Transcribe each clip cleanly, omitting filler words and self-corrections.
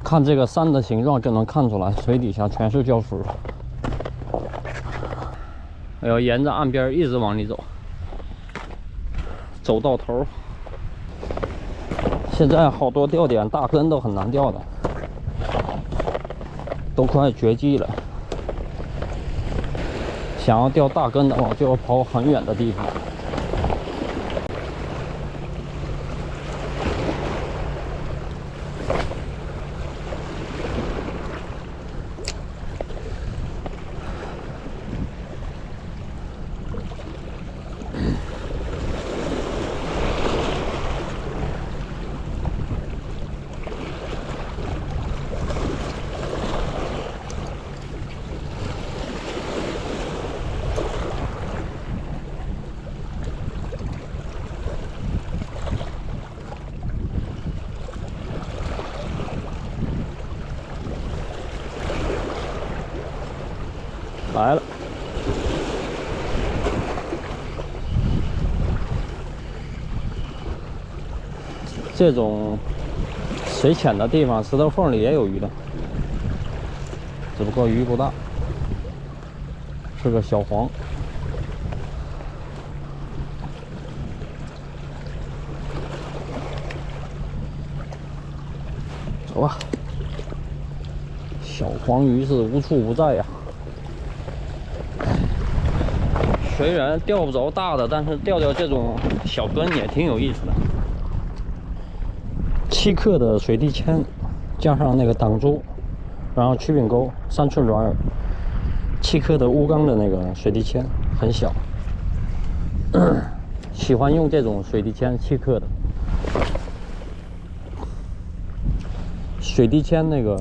看这个山的形状就能看出来，水底下全是礁石。哎呦，沿着岸边一直往里走，走到头。现在好多钓点大根都很难钓的，都快绝迹了。想要钓大根的话，就要跑很远的地方。来了，这种水浅的地方，石头缝里也有鱼的，只不过鱼不大，是个小黄。走吧，小黄鱼是无处不在呀。虽然钓不着大的，但是钓这种小根也挺有意思的。7克的水地铅，加上那个挡珠，然后曲柄钩3寸软饵，7克的钨钢的那个水地铅，很小。喜欢用这种水地铅7克的。水地铅那个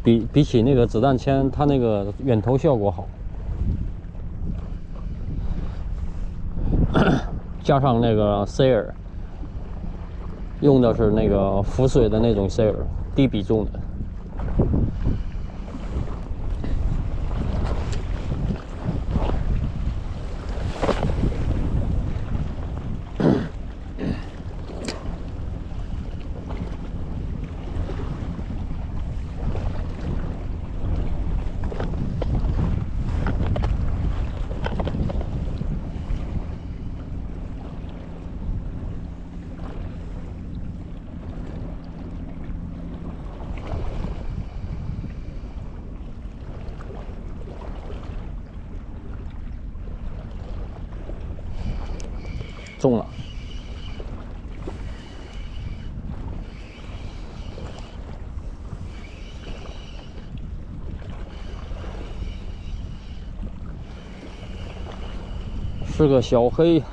比起那个子弹铅，它那个远投效果好。加上那个 Sailor， 用的是那个浮水的那种 Sailor， 低比重的。中了，是个小黑，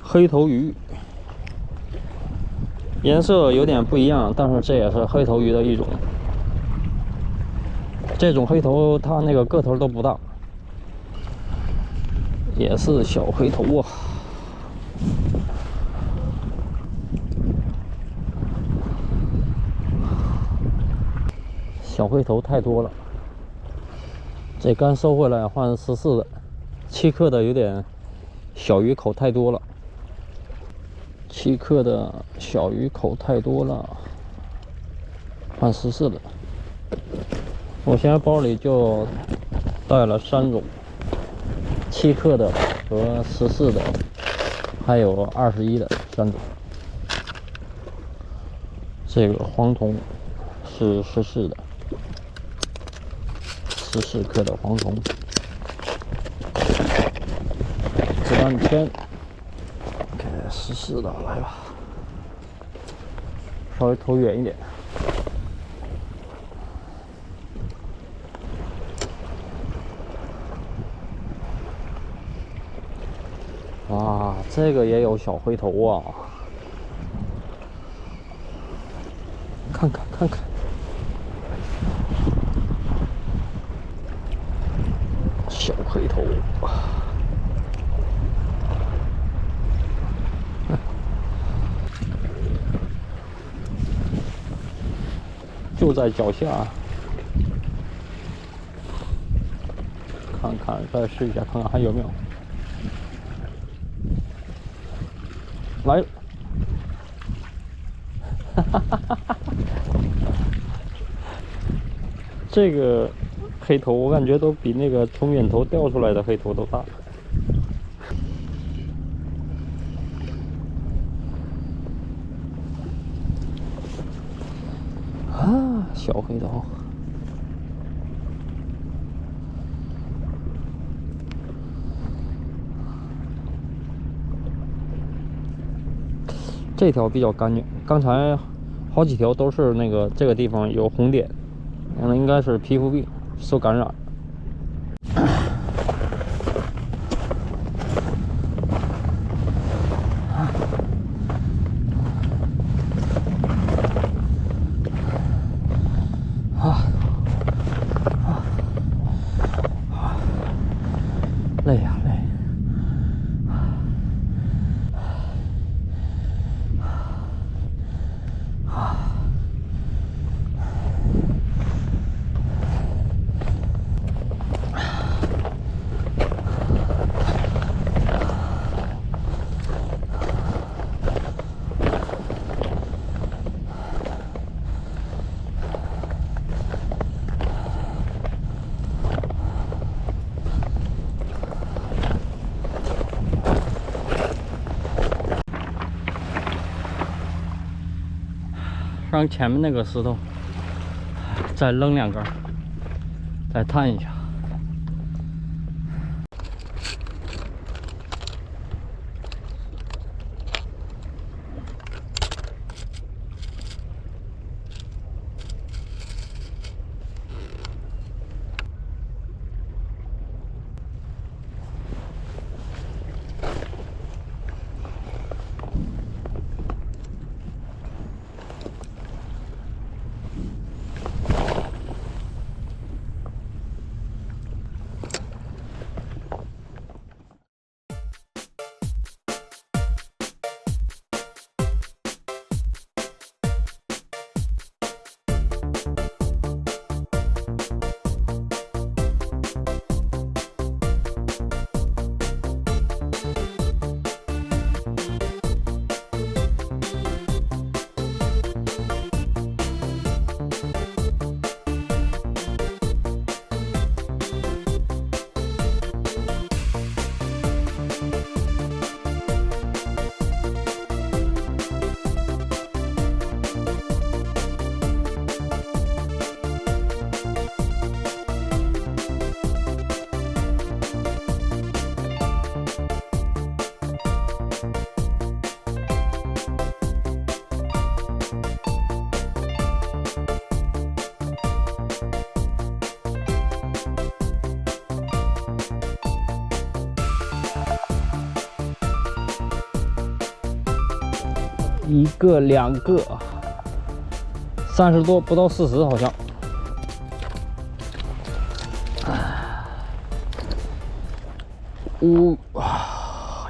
黑头鱼，颜色有点不一样，但是这也是黑头鱼的一种。这种黑头它那个个头都不大，也是小黑头啊。小黑头太多了，这竿收回来换14的，7克的有点小鱼口太多了，7克的小鱼口太多了，换14的。我现在包里就带了3种，7克的和14的，还有21的3种。这个黄铜是14的，14克的黄铜。子弹铅，OK， 14的来吧，稍微投远一点。哇，这个也有小灰头啊！看看看看，小黑头，就在脚下。看看，再试一下，看看还有没有。来了！哈哈哈哈哈！这个黑头我感觉都比那个从远头钓出来的黑头都大。啊，小黑头。这条比较干净，刚才好几条都是那个这个地方有红点，那应该是皮肤病受感染。累呀累。让前面那个石头再扔2根，再探一下。1个2个，30多不到40好像。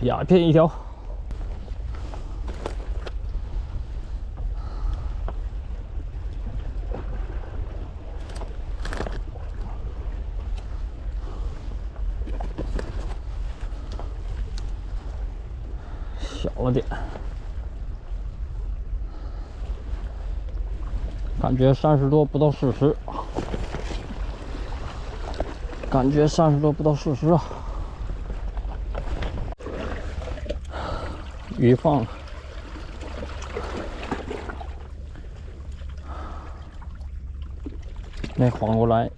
鸦片1条。小了点。感觉30多不到40，感觉30多不到40啊。鱼放了，没晃过来。